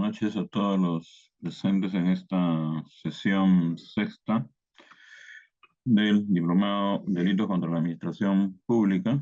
noches a todos los presentes en esta sesión sexta del Diplomado Delitos contra la Administración Pública,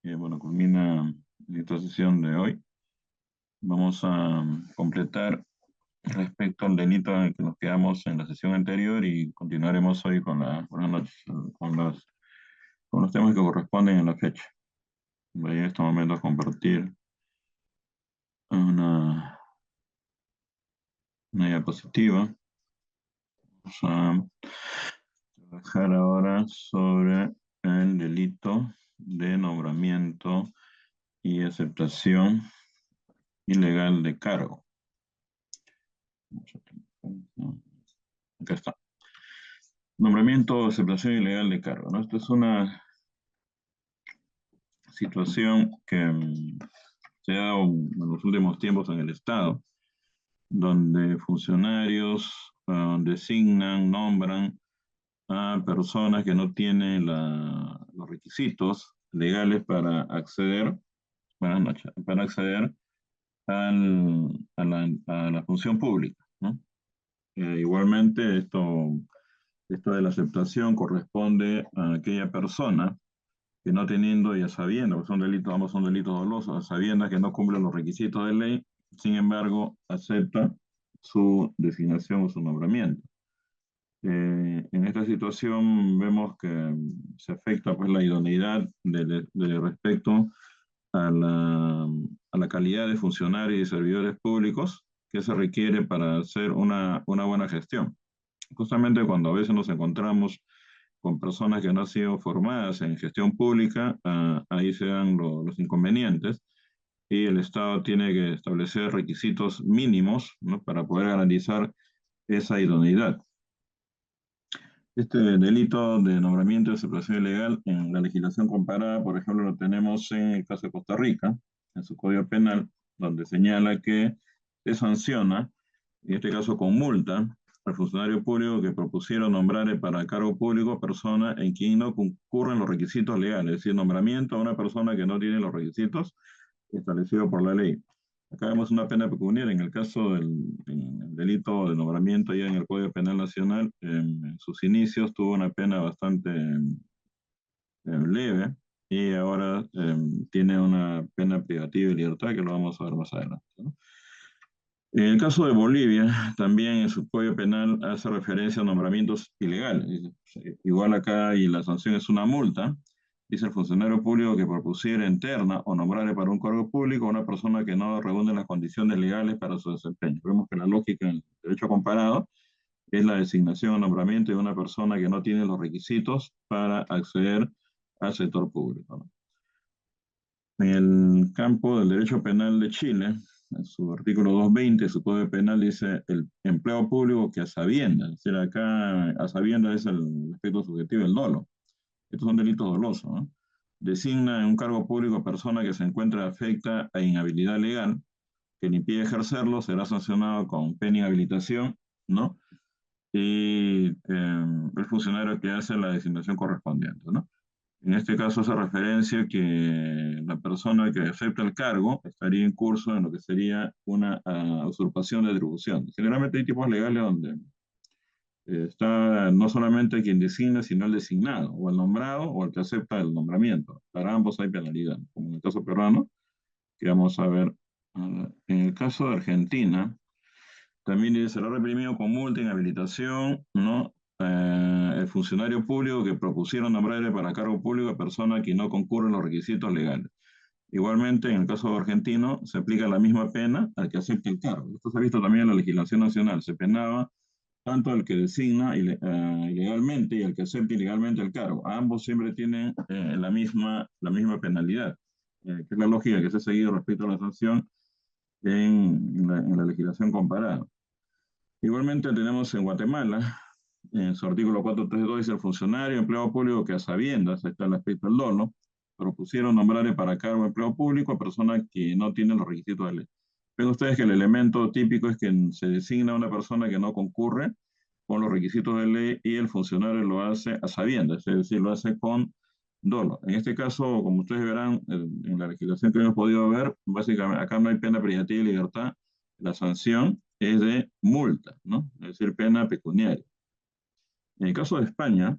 que culmina en esta sesión de hoy. Vamos a completar respecto al delito en el que nos quedamos en la sesión anterior y continuaremos hoy con buenas noches, con los temas que corresponden en la fecha. Voy en este momento a compartir una diapositiva. Vamos a trabajar ahora sobre el delito de nombramiento y aceptación ilegal de cargo. Acá está. Nombramiento o aceptación ilegal de cargo, ¿no? Esta es una situación que se ha dado en los últimos tiempos en el Estado, donde funcionarios designan, nombran a personas que no tienen los requisitos legales para acceder, buenas noches, para acceder a la función pública, ¿no? Igualmente, esto de la aceptación corresponde a aquella persona que no teniendo y a sabiendas, son delitos, ambos son delitos dolosos, a sabiendas que no cumplen los requisitos de ley, sin embargo, acepta su designación o su nombramiento. En esta situación vemos que se afecta pues la idoneidad de respecto a la calidad de funcionarios y servidores públicos que se requiere para hacer una buena gestión. Justamente cuando a veces nos encontramos con personas que no han sido formadas en gestión pública, ahí se dan los inconvenientes y el Estado tiene que establecer requisitos mínimos, ¿no?, para poder garantizar esa idoneidad. Este delito de nombramiento y aceptación ilegal en la legislación comparada, por ejemplo, lo tenemos en el caso de Costa Rica, en su Código Penal, donde señala que se sanciona, en este caso con multa, al funcionario público que propusieron nombrar para cargo público a persona en quien no concurren los requisitos legales, es decir, nombramiento a una persona que no tiene los requisitos establecidos por la ley. Acá vemos una pena pecuniaria. En el caso del delito de nombramiento ya en el Código Penal Nacional, en sus inicios tuvo una pena bastante leve y ahora tiene una pena privativa de libertad que lo vamos a ver más adelante, ¿no? En el caso de Bolivia, también en su Código Penal hace referencia a nombramientos ilegales. Igual acá y la sanción es una multa. Dice el funcionario público que propusiera en terna o nombrare para un cargo público a una persona que no reúne las condiciones legales para su desempeño. Vemos que la lógica en el derecho comparado es la designación o nombramiento de una persona que no tiene los requisitos para acceder al sector público, ¿no? En el campo del derecho penal de Chile, en su artículo 220, su Código Penal dice el empleo público que a sabiendas, es decir, acá a sabiendas es el aspecto subjetivo del dolo. Estos son delitos dolosos, ¿no? Designa en un cargo público a persona que se encuentra afecta a inhabilidad legal, que le impide ejercerlo, será sancionado con pena de inhabilitación, ¿no? Y el funcionario que hace la designación correspondiente, ¿no? En este caso hace referencia que la persona que acepta el cargo estaría en curso en lo que sería una usurpación de atribución. Generalmente hay tipos legales donde está no solamente quien designa, sino el designado, o el nombrado, o el que acepta el nombramiento. Para ambos hay penalidad, como en el caso peruano, que vamos a ver. En el caso de Argentina, también dice, será reprimido con multa, inhabilitación, ¿no? El funcionario público que propusieron nombrarle para cargo público a persona que no concurre en los requisitos legales. Igualmente, en el caso argentino, se aplica la misma pena al que acepta el cargo. Esto se ha visto también en la legislación nacional. Se penaba tanto al que designa ilegalmente y al que acepta ilegalmente el cargo. Ambos siempre tienen la misma penalidad, que es la lógica que se ha seguido respecto a la sanción en la legislación comparada. Igualmente tenemos en Guatemala, en su artículo 432, dice el funcionario, empleado público que a sabiendas, ahí está el aspecto del dolo, propusieron nombrar para cargo de empleo público a personas que no tienen los requisitos de ley. Ven ustedes que el elemento típico es que se designa a una persona que no concurre con los requisitos de ley y el funcionario lo hace a sabiendas, es decir, lo hace con dolo. En este caso, como ustedes verán en la legislación que hemos podido ver, básicamente acá no hay pena privativa de libertad, la sanción es de multa, ¿no? Es decir, pena pecuniaria. En el caso de España,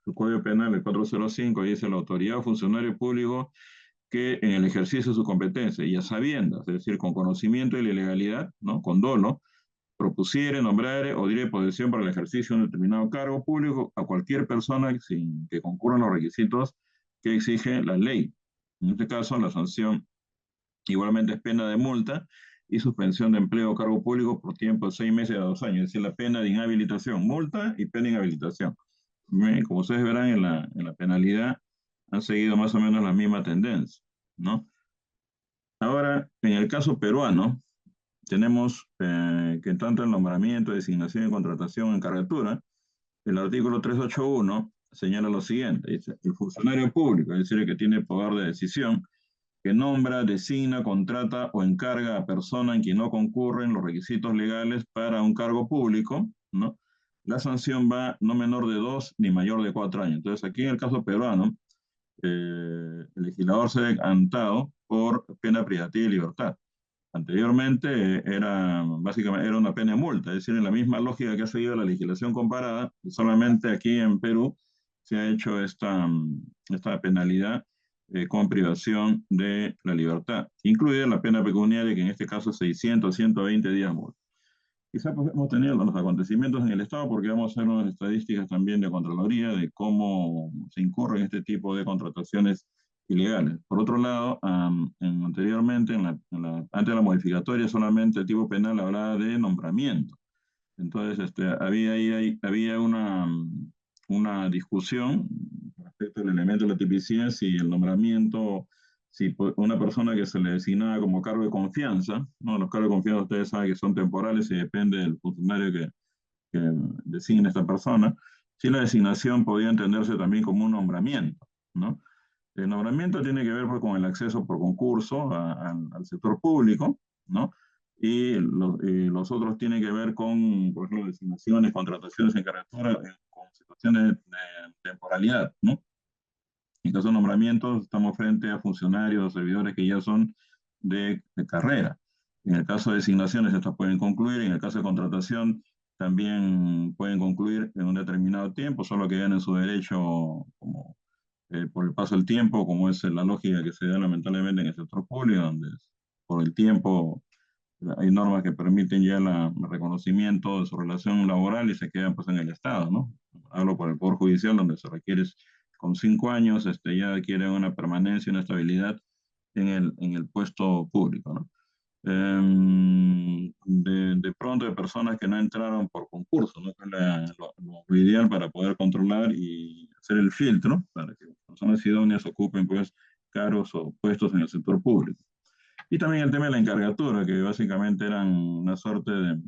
su Código Penal, el 405, dice la autoridad o funcionario público que en el ejercicio de su competencia y a sabiendas, es decir, con conocimiento de la ilegalidad, ¿no? Con dolo, propusiere, nombrare o diere posesión para el ejercicio de un determinado cargo público a cualquier persona sin que concurran los requisitos que exige la ley. En este caso, la sanción igualmente es pena de multa y suspensión de empleo o cargo público por tiempo de 6 meses a 2 años, es decir, la pena de inhabilitación, multa y pena de inhabilitación. Como ustedes verán en la penalidad, han seguido más o menos la misma tendencia, ¿no? Ahora, en el caso peruano, tenemos que tanto el nombramiento, designación y contratación en carretura, el artículo 381 señala lo siguiente, dice, el funcionario público, es decir, el que tiene poder de decisión, que nombra, designa, contrata o encarga a persona en quien no concurren los requisitos legales para un cargo público, ¿no? La sanción va no menor de 2 ni mayor de 4 años. Entonces, aquí en el caso peruano, el legislador se ha decantado por pena privativa de libertad. Anteriormente básicamente era una pena de multa, es decir, en la misma lógica que ha seguido la legislación comparada, solamente aquí en Perú se ha hecho esta penalidad con privación de la libertad, incluida la pena pecuniaria, que en este caso es 600, 120 días multa. Quizás pues, hemos tenido los acontecimientos en el Estado porque vamos a hacer unas estadísticas también de Contraloría de cómo se incurre en este tipo de contrataciones ilegales. Por otro lado, anteriormente, antes de la modificatoria, solamente el tipo penal hablaba de nombramiento. Entonces, había una discusión respecto al elemento de la tipicidad, si el nombramiento, si una persona que se le designaba como cargo de confianza, ¿no? Los cargos de confianza ustedes saben que son temporales y depende del funcionario que designe a esta persona, si la designación podía entenderse también como un nombramiento, ¿no? El nombramiento tiene que ver pues, con el acceso por concurso al sector público, ¿no? Y los otros tienen que ver con, por ejemplo, designaciones, contrataciones en carretera, con situaciones de temporalidad, ¿no? En caso de nombramientos, estamos frente a funcionarios o servidores que ya son de carrera. En el caso de designaciones, estas pueden concluir. En el caso de contratación, también pueden concluir en un determinado tiempo, solo que ganen su derecho como, por el paso del tiempo, como es la lógica que se da lamentablemente en el sector público, donde por el tiempo hay normas que permiten ya el reconocimiento de su relación laboral y se quedan pues en el Estado, ¿no? Hablo por el Poder Judicial, donde se requiere con 5 años, ya adquieren una permanencia y una estabilidad en el puesto público, ¿no? De pronto de personas que no entraron por concurso, ¿no? Que es lo ideal para poder controlar y hacer el filtro para que personas idóneas ocupen pues cargos o puestos en el sector público. Y también el tema de la encargatura, que básicamente eran una suerte de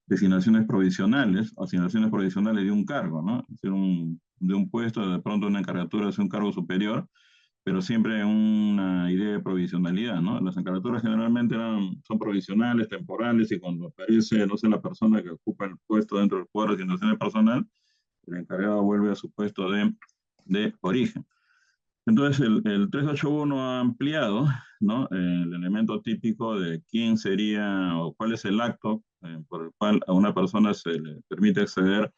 designaciones provisionales, asignaciones provisionales de un cargo, ¿no? Es decir, de un puesto, de pronto una encargatura es un cargo superior, pero siempre una idea de provisionalidad, ¿no? Las encargaturas generalmente son provisionales, temporales, y cuando aparece, no sé, la persona que ocupa el puesto dentro del cuadro de asignaciones personal, el encargado vuelve a su puesto de origen. Entonces, el 381 ha ampliado, ¿no? El elemento típico de quién sería o cuál es el acto por el cual a una persona se le permite acceder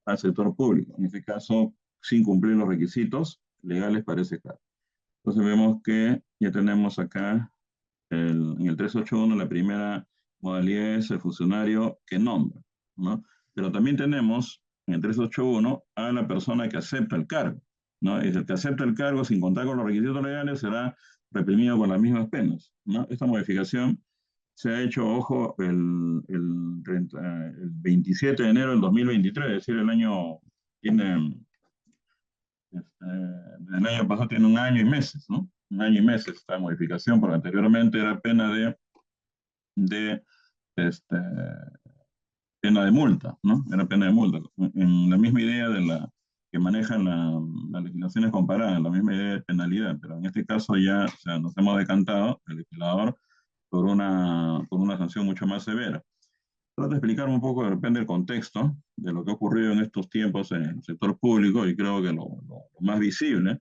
al sector público. En este caso, sin cumplir los requisitos legales para ese caso. Entonces, vemos que ya tenemos acá en el 381 la primera modalidad es el funcionario que nombra, ¿no? Pero también tenemos en el 381 a la persona que acepta el cargo, ¿no? Y el que acepta el cargo sin contar con los requisitos legales será reprimido con las mismas penas, ¿no? Esta modificación se ha hecho, ojo, el 27 de enero del 2023, es decir, el año tiene, el año pasado tiene un año y meses, ¿no? Un año y meses esta modificación, porque anteriormente era pena de este, pena de multa, ¿no? Era pena de multa. En la misma idea de que manejan las legislaciones comparadas, la misma idea de penalidad, pero en este caso ya, o sea, nos hemos decantado, el legislador, por una sanción mucho más severa. Trato de explicar un poco, depende del contexto, de lo que ha ocurrido en estos tiempos en el sector público, y creo que lo más visible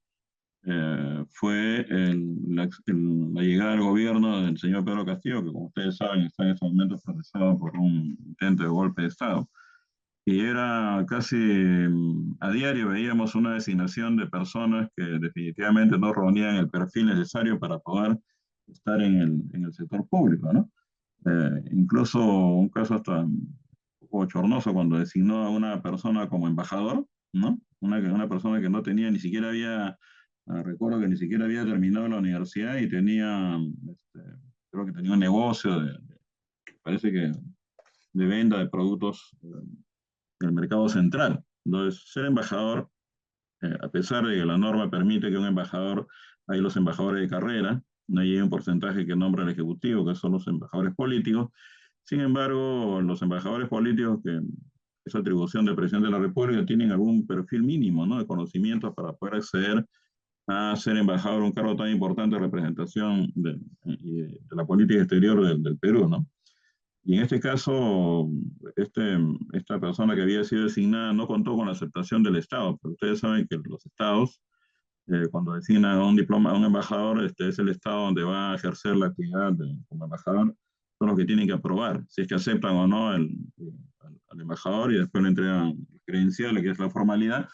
fue la llegada al gobierno del señor Pedro Castillo, que como ustedes saben está en estos momentos procesado por un intento de golpe de Estado. Y era casi a diario veíamos una designación de personas que definitivamente no reunían el perfil necesario para poder estar en el sector público, ¿no? Incluso un caso hasta un poco bochornoso cuando designó a una persona como embajador, ¿no? Una persona que no tenía, ni siquiera había, recuerdo que ni siquiera había terminado la universidad y tenía, creo que tenía un negocio parece que de venta de productos en el mercado central. Entonces, ser embajador, a pesar de que la norma permite que un embajador, hay los embajadores de carrera, no hay un porcentaje que nombra el Ejecutivo, que son los embajadores políticos. Sin embargo, los embajadores políticos, que es atribución del presidente de la República, tienen algún perfil mínimo, ¿no?, de conocimientos para poder acceder a ser embajador, un cargo tan importante de representación de la política exterior del Perú, ¿no? Y en este caso, esta persona que había sido designada no contó con la aceptación del Estado, pero ustedes saben que los estados, cuando designan a un diploma, a un embajador, es el estado donde va a ejercer la actividad como embajador, son los que tienen que aprobar si es que aceptan o no al embajador y después le entregan las credenciales, que es la formalidad,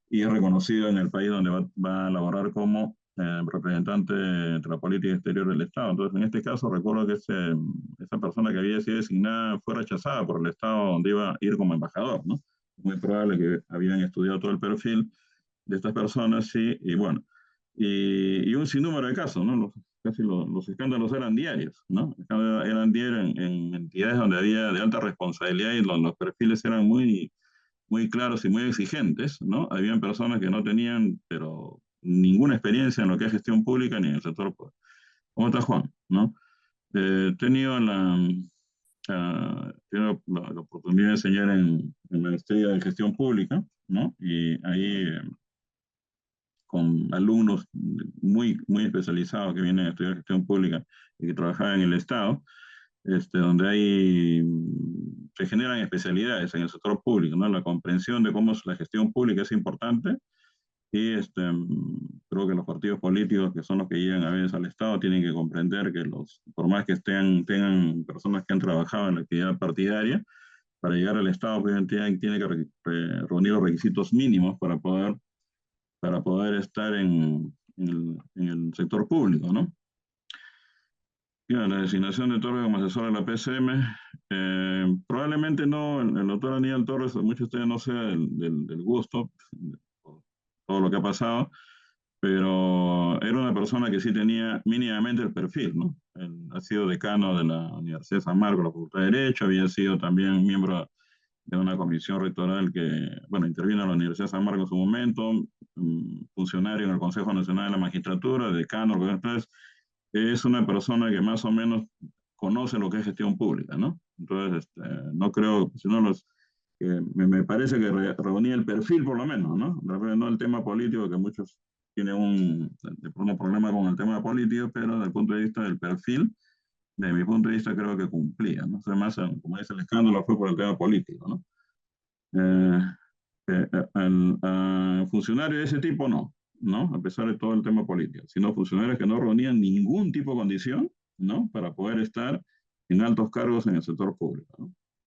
y es reconocido en el país donde va a laborar como representante de la política exterior del Estado. Entonces, en este caso, recuerdo que esa persona que había sido designada fue rechazada por el Estado donde iba a ir como embajador, ¿no? Muy probable que habían estudiado todo el perfil de estas personas, sí, y bueno, y un sinnúmero de casos, ¿no? Casi los escándalos eran diarios, ¿no? Eran diarios en entidades donde había de alta responsabilidad y los perfiles eran muy claros y muy exigentes, ¿no? Habían personas que no tenían, pero ninguna experiencia en lo que es gestión pública ni en el sector público. ¿Cómo está Juan? ¿No? He tenido la oportunidad de enseñar en maestría de gestión pública, ¿no? Y ahí con alumnos muy especializados que vienen a estudiar gestión pública y que trabajaban en el Estado, donde se generan especialidades en el sector público, ¿no? La comprensión de cómo es la gestión pública es importante y creo que los partidos políticos, que son los que llegan a veces al Estado, tienen que comprender que por más que tengan personas que han trabajado en la actividad partidaria, para llegar al Estado pues, tiene que reunir los requisitos mínimos para poder estar en el sector público, ¿no? Mira, la designación de Torres como asesor de la PCM, probablemente no, el doctor Aníbal Torres, muchos de ustedes no sea del gusto, por todo lo que ha pasado, pero era una persona que sí tenía mínimamente el perfil, ¿no? Él ha sido decano de la Universidad de San Marcos, la Facultad de Derecho, había sido también miembro de una comisión rectoral que, bueno, intervino en la Universidad de San Marcos en su momento, funcionario en el Consejo Nacional de la Magistratura, decano, entonces es una persona que más o menos conoce lo que es gestión pública, ¿no? Entonces, no creo, si no me parece que reunía el perfil por lo menos, ¿no? No el tema político, que muchos tienen un problema con el tema político, pero desde el punto de vista del perfil, desde mi punto de vista creo que cumplía, ¿no? Además, como dice el escándalo, fue por el tema político, ¿no? Eh, a funcionarios de ese tipo no, ¿no? A pesar de todo el tema político, sino funcionarios que no reunían ningún tipo de condición, ¿no? Para poder estar en altos cargos en el sector público, ¿no?